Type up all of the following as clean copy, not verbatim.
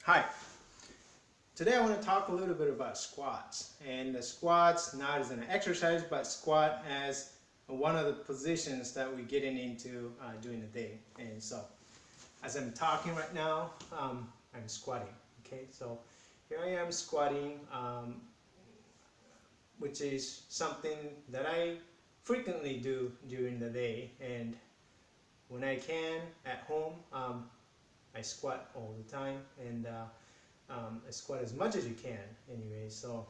Hi. Today I want to talk a little bit about squats, and the squats not as an exercise, but squat as one of the positions that we're getting into during the day. And so, as I'm talking right now, I'm squatting. Okay, so here I am squatting, which is something that I frequently do during the day, and when I can at home, I squat all the time, and I squat as much as you can anyway. So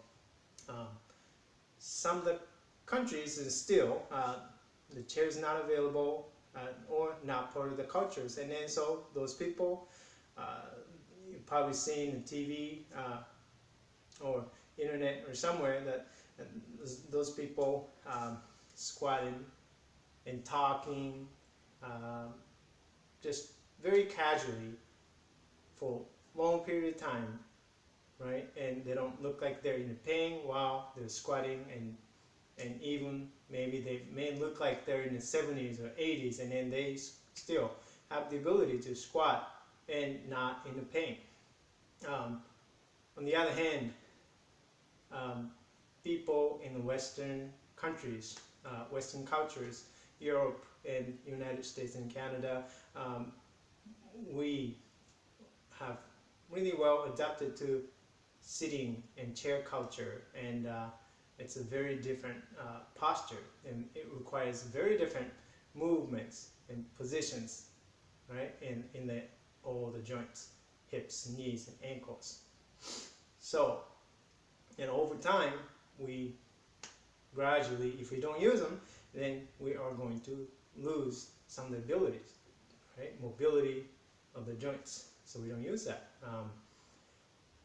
some of the countries is still the chair is not available or not part of the cultures, and then so those people you've probably seen on TV or internet or somewhere that those people squatting and talking just very casually for a long period of time, right? And they don't look like they're in pain while they're squatting, and even maybe they may look like they're in the 70s or 80s, and then they still have the ability to squat and not in the pain. On the other hand, people in the Western countries, Western cultures, Europe and United States and Canada, we have really well adapted to sitting and chair culture, and it's a very different posture, and it requires very different movements and positions, right, in all the joints, hips, knees, and ankles. So, and over time, we gradually, if we don't use them, then we are going to lose some of the abilities, right, mobility of the joints. So we don't use that.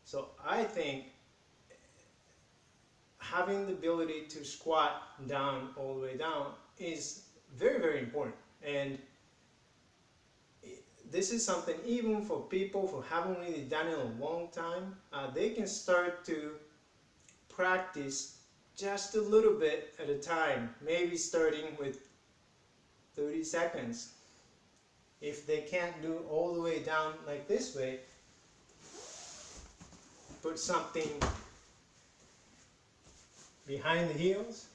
So I think having the ability to squat down all the way down is very, very important. And this is something even for people who haven't really done it in a long time, they can start to practice just a little bit at a time, maybe starting with 30 seconds. If they can't do all the way down like this way, put something behind the heels,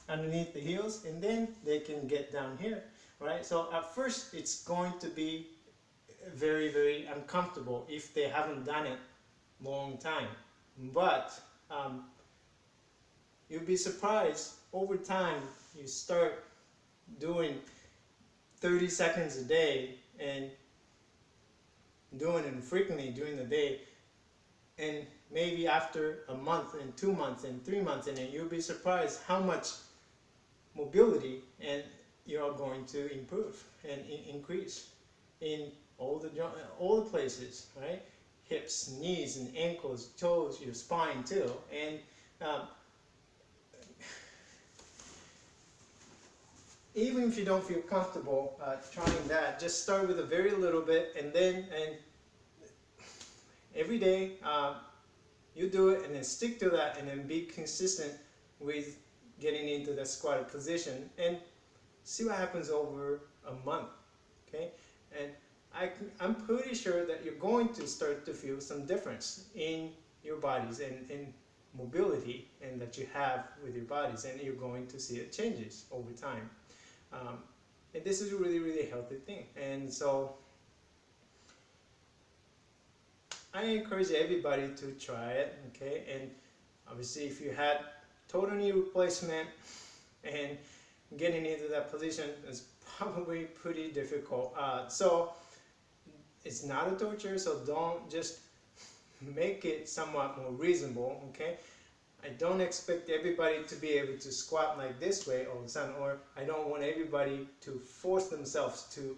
underneath the heels, and then they can get down here, right? So at first it's going to be very, very uncomfortable if they haven't done it long time, but you'll be surprised over time. You start doing 30 seconds a day and doing it frequently during the day, and maybe after a month and 2 months and 3 months, and then you'll be surprised how much mobility and you're going to improve and increase in all the places, right? Hips, knees, and ankles, toes, your spine too. And even if you don't feel comfortable trying that, just start with a very little bit, and then every day you do it, and then stick to that, and then be consistent with getting into that squatted position, and see what happens over a month. Okay, and I'm pretty sure that you're going to start to feel some difference in your bodies and in mobility and that you have with your bodies, and you're going to see it changes over time. And this is a really, really healthy thing. And so I encourage everybody to try it, okay? And obviously if you had total knee replacement and getting into that position is probably pretty difficult. So it's not a torture, so don't just make it somewhat more reasonable, okay? I don't expect everybody to be able to squat like this way all of a sudden, or I don't want everybody to force themselves to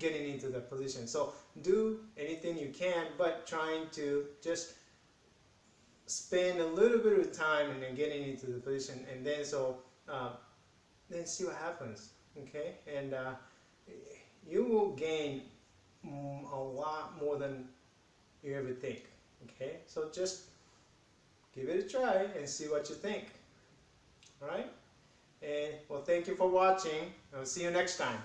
getting into that position. So do anything you can, but trying to just spend a little bit of time and then getting into the position, and then then see what happens, okay? And you will gain a lot more than you ever think, okay? So just give it a try and see what you think. All right? And well, thank you for watching. I'll see you next time.